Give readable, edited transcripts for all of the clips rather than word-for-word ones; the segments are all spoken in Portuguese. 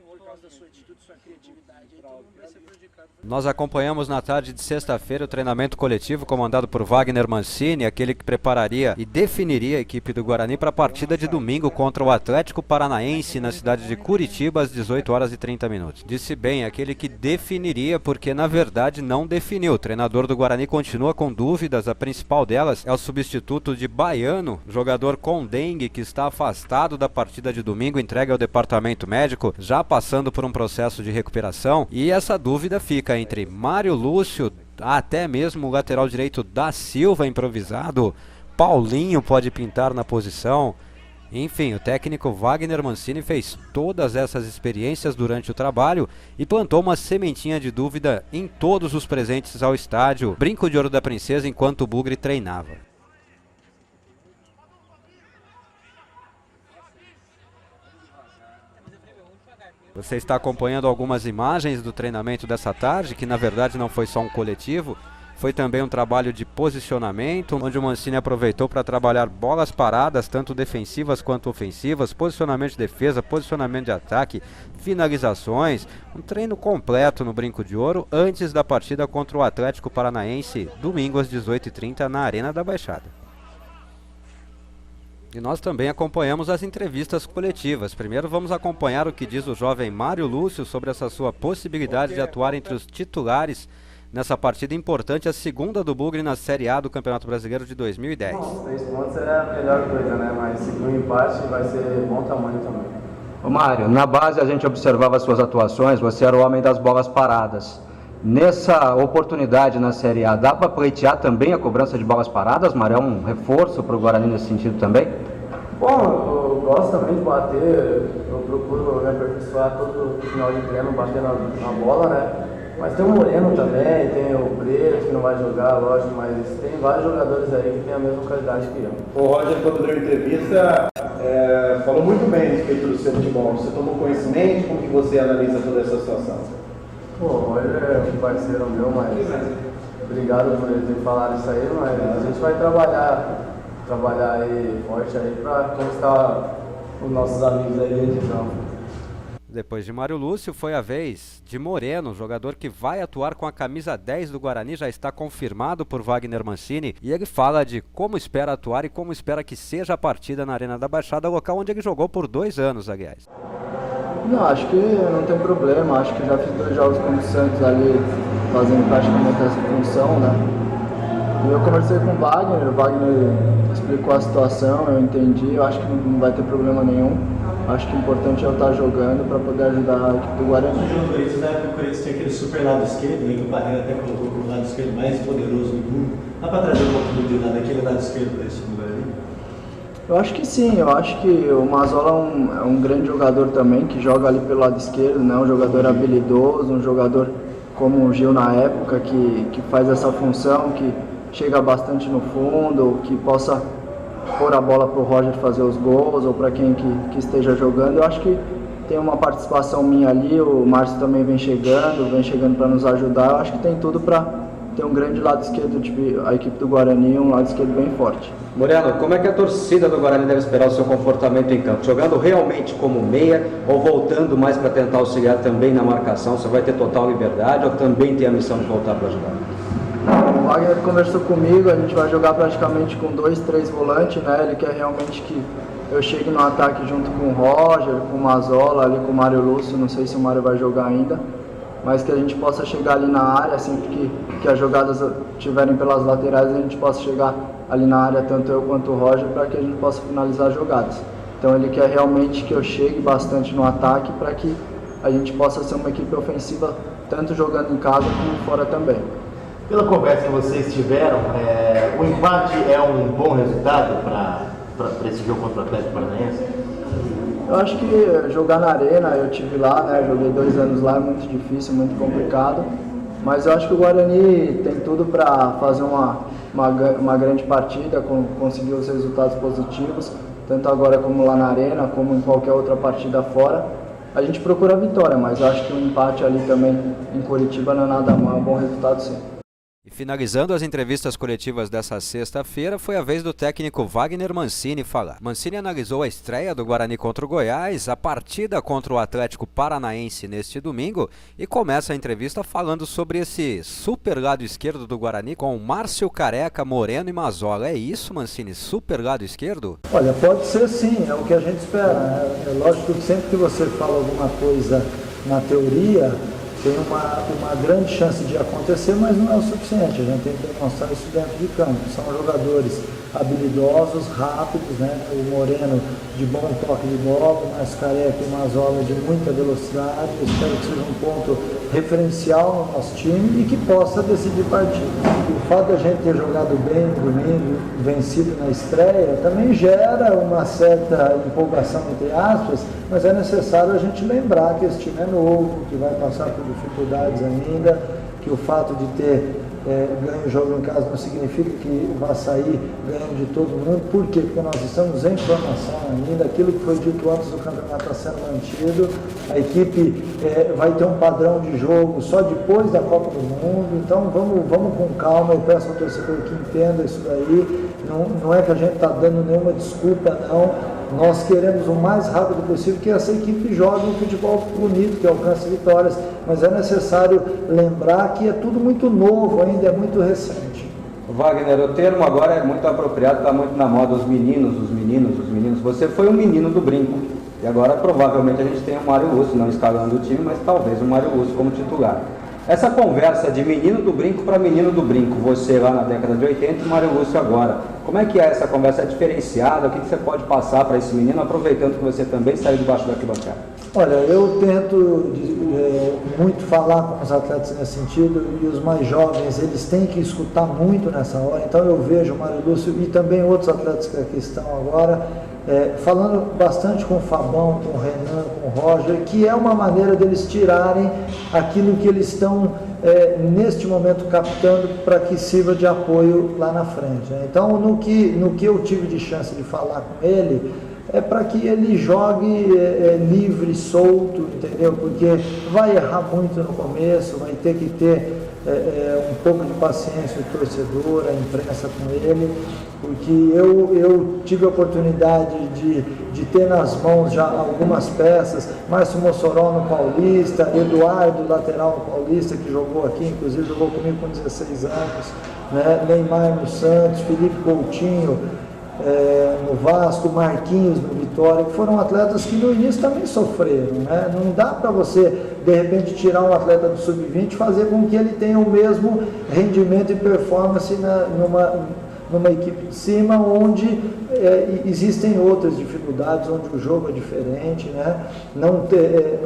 por causa da sua atitude, sua criatividade, aí todo mundo vai ser prejudicado. Nós acompanhamos na tarde de sexta-feira o treinamento coletivo comandado por Wagner Mancini, aquele que prepararia e definiria a equipe do Guarani para a partida de domingo contra o Atlético Paranaense na cidade de Curitiba às 18 horas e 30 minutos. Disse bem, aquele que definiria porque na verdade não definiu. O treinador do Guarani continua com dúvidas, a principal delas é o substituto de Baiano, jogador com dengue que está afastado da partida de domingo, entregue ao departamento médico, já passando por um processo de recuperação, e essa dúvida fica entre Mário Lúcio, até mesmo o lateral direito da Silva improvisado, Paulinho pode pintar na posição. Enfim, o técnico Wagner Mancini fez todas essas experiências durante o trabalho e plantou uma sementinha de dúvida em todos os presentes ao estádio Brinco de Ouro da Princesa enquanto o Bugre treinava. Você está acompanhando algumas imagens do treinamento dessa tarde, que na verdade não foi só um coletivo, foi também um trabalho de posicionamento, onde o Mancini aproveitou para trabalhar bolas paradas, tanto defensivas quanto ofensivas, posicionamento de defesa, posicionamento de ataque, finalizações, um treino completo no Brinco de Ouro antes da partida contra o Atlético Paranaense, domingo às 18h30 na Arena da Baixada. E nós também acompanhamos as entrevistas coletivas. Primeiro vamos acompanhar o que diz o jovem Mário Lúcio sobre essa sua possibilidade de atuar entre os titulares nessa partida importante, a segunda do Bugre na Série A do Campeonato Brasileiro de 2010. Os 3 pontos é a melhor coisa, né? Mas se for um empate vai ser bom tamanho também. Ô Mário, na base a gente observava as suas atuações, você era o homem das bolas paradas. Nessa oportunidade na Série A, dá para pleitear também a cobrança de bolas paradas, Mário? É um reforço para o Guarani nesse sentido também? Bom, eu gosto também de bater, eu procuro me aperfeiçoar todo final de treino, bater na bola, né? Mas tem o Moreno também, tem o Preto que não vai jogar, lógico, mas tem vários jogadores aí que têm a mesma qualidade que eu. O Roger, quando deu entrevista, falou muito bem a respeito do seu futebol. Você tomou conhecimento? Como que você analisa toda essa situação? Pô, o Roger é um parceiro meu, mas obrigado por ele ter falado isso aí, mas a gente vai trabalhar aí forte aí para conquistar os nossos amigos aí dentro de campo. Depois de Mário Lúcio, foi a vez de Moreno, jogador que vai atuar com a camisa 10 do Guarani, já está confirmado por Wagner Mancini, e ele fala de como espera atuar e como espera que seja a partida na Arena da Baixada, local onde ele jogou por 2 anos, aliás. Não, acho que não tem problema, acho que já fiz 2 jogos com o Santos ali, fazendo praticamente essa função, né? E eu conversei com o Wagner explicou a situação, eu entendi, eu acho que não vai ter problema nenhum. Acho que o importante é eu estar jogando para poder ajudar a equipe do Guarani. Isso na época o Corinthians tinha aquele super lado esquerdo, que o Parreira até colocou como lado esquerdo mais poderoso do mundo. Dá para trazer um pouquinho de lado daquele lado esquerdo para esse time do Guarani? Eu acho que sim, eu acho que o Mazola é um grande jogador também, que joga ali pelo lado esquerdo, né? Um jogador habilidoso, um jogador como o Gil na época, que faz essa função, que chega bastante no fundo, que possa pôr a bola para o Roger fazer os gols ou para quem que esteja jogando. Eu acho que tem uma participação minha ali, o Márcio também vem chegando para nos ajudar. Eu acho que tem tudo para ter um grande lado esquerdo, a equipe do Guarani, um lado esquerdo bem forte. Moreno, como é que a torcida do Guarani deve esperar o seu comportamento em campo? Jogando realmente como meia ou voltando mais para tentar auxiliar também na marcação? Você vai ter total liberdade ou também tem a missão de voltar para ajudar? O Wagner conversou comigo, a gente vai jogar praticamente com 2, 3 volantes, né? Ele quer realmente que eu chegue no ataque junto com o Roger, com o Mazola, ali com o Mário Lúcio, não sei se o Mário vai jogar ainda, mas que a gente possa chegar ali na área, sempre que as jogadas estiverem pelas laterais, a gente possa chegar ali na área, tanto eu quanto o Roger, para que a gente possa finalizar as jogadas. Então ele quer realmente que eu chegue bastante no ataque, para que a gente possa ser uma equipe ofensiva, tanto jogando em casa como fora também. Pela conversa que vocês tiveram, o empate é um bom resultado para esse jogo contra o Atlético Paranaense? Eu acho que jogar na Arena, eu estive lá, né, joguei 2 anos lá, é muito difícil, muito complicado, mas eu acho que o Guarani tem tudo para fazer uma grande partida, conseguir os resultados positivos, tanto agora como lá na Arena, como em qualquer outra partida fora. A gente procura a vitória, mas eu acho que um empate ali também em Curitiba não é nada mal, é um bom resultado sim. E finalizando as entrevistas coletivas dessa sexta-feira, foi a vez do técnico Wagner Mancini falar. Mancini analisou a estreia do Guarani contra o Goiás, a partida contra o Atlético Paranaense neste domingo e começa a entrevista falando sobre esse super lado esquerdo do Guarani com Márcio, Careca, Moreno e Mazzola. É isso, Mancini? Super lado esquerdo? Olha, pode ser sim, é o que a gente espera. É lógico que sempre que você fala alguma coisa na teoria, tem uma grande chance de acontecer, mas não é o suficiente. A gente tem que demonstrar isso dentro de campo. São jogadores habilidosos, rápidos, né? O Moreno de bom toque de bola, o mais Careca e o Mazzola de muita velocidade. Eu espero que seja um ponto referencial no nosso time e que possa decidir partida. O fato de a gente ter jogado bem no domingo, vencido na estreia, também gera uma certa empolgação, entre aspas, mas é necessário a gente lembrar que esse time é novo, que vai passar por dificuldades ainda, que o fato de ter ganho o jogo em casa não significa que vá sair ganhando de todo mundo. Por quê? Porque nós estamos em formação ainda, aquilo que foi dito antes do campeonato está sendo mantido, a equipe vai ter um padrão de jogo só depois da Copa do Mundo, então vamos com calma. Eu peço ao torcedor que entenda isso daí, não é que a gente está dando nenhuma desculpa, não. Nós queremos o mais rápido possível que essa equipe jogue um futebol bonito, que alcance vitórias, mas é necessário lembrar que é tudo muito novo ainda, é muito recente. Wagner, o termo agora é muito apropriado, está muito na moda, os meninos. Você foi um menino do brinco e agora provavelmente a gente tem o Mário Lúcio, não escalando o time, mas talvez o Mário Lúcio como titular. Essa conversa de menino do brinco para menino do brinco, você lá na década de 80 e o Mário Lúcio agora, como é que é essa conversa? É diferenciada? O que você pode passar para esse menino, aproveitando que você também saiu debaixo da arquibancada? Olha, eu tento muito falar com os atletas nesse sentido, e os mais jovens, eles têm que escutar muito nessa hora. Então eu vejo o Mário Lúcio e também outros atletas que aqui estão agora, falando bastante com o Fabão, com o Renan, com o Roger, que é uma maneira deles tirarem aquilo que eles estão neste momento captando para que sirva de apoio lá na frente, né? Então no que eu tive de chance de falar com ele, é para que ele jogue livre, solto, entendeu? Porque vai errar muito no começo, vai ter que ter um pouco de paciência o torcedor, a imprensa com ele, porque eu tive a oportunidade de ter nas mãos já algumas peças, Márcio Mossoró no Paulista, Eduardo, lateral no Paulista, que jogou aqui, inclusive jogou comigo com 16 anos, né? Neymar no Santos, Felipe Coutinho no Vasco, Marquinhos no Vitória, que foram atletas que no início também sofreram, né? Não dá para você, de repente, tirar um atleta do sub-20 e fazer com que ele tenha o mesmo rendimento e performance numa equipe de cima, onde existem outras dificuldades, onde o jogo é diferente, né? Não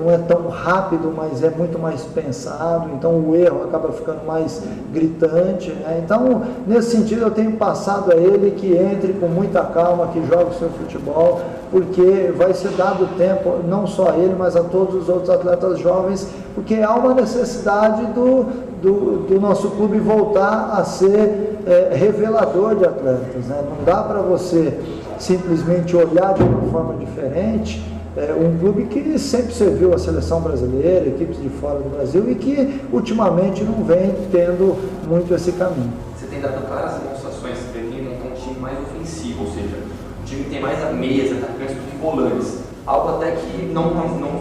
é tão rápido, mas é muito mais pensado, então o erro acaba ficando mais gritante, né? Então, nesse sentido, eu tenho passado a ele que entre com muita calma, que jogue o seu futebol, porque vai ser dado tempo, não só a ele, mas a todos os outros atletas jovens, porque há uma necessidade do nosso clube voltar a ser revelador de atletas, né? Não dá para você simplesmente olhar de uma forma diferente um clube que sempre serviu a seleção brasileira, equipes de fora do Brasil, e que ultimamente não vem tendo muito esse caminho. Você tem dado claras demonstrações que pretende montar um time mais ofensivo, ou seja, um time que tem mais meias, atacantes do que volantes, algo até que não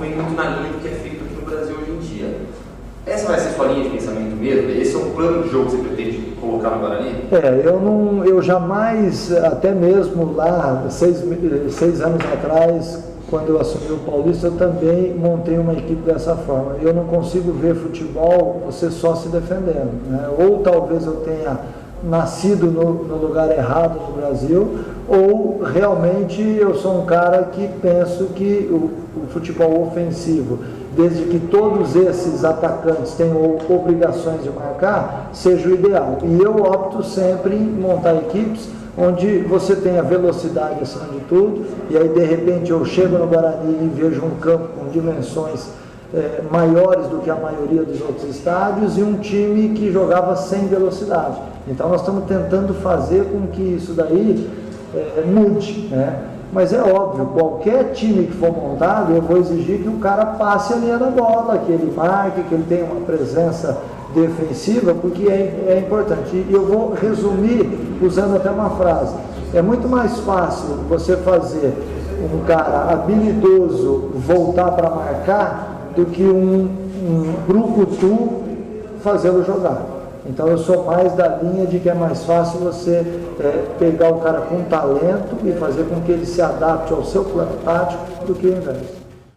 vem muito na linha do que é feito aqui no Brasil hoje em dia. Essa vai ser sua linha de pensamento mesmo? Esse é o plano de jogo que você pretende colocar no Guarani? Eu jamais, até mesmo lá, 6 anos atrás, quando eu assumi o Paulista, eu também montei uma equipe dessa forma. Eu não consigo ver futebol você só se defendendo, né? Ou talvez eu tenha nascido no lugar errado no Brasil, ou realmente eu sou um cara que penso que o futebol ofensivo, desde que todos esses atacantes tenham obrigações de marcar, seja o ideal. E eu opto sempre em montar equipes onde você tem a velocidade acima de tudo, e aí de repente eu chego no Guarani e vejo um campo com dimensões maiores do que a maioria dos outros estádios, e um time que jogava sem velocidade. Então nós estamos tentando fazer com que isso daí mude, né? Mas é óbvio, qualquer time que for montado, eu vou exigir que o cara passe a linha da bola, que ele marque, que ele tenha uma presença defensiva, porque é importante. E eu vou resumir usando até uma frase. É muito mais fácil você fazer um cara habilidoso voltar para marcar do que um brucutu fazê-lo jogar. Então eu sou mais da linha de que é mais fácil você pegar o cara com talento e fazer com que ele se adapte ao seu plano tático do que o inverso.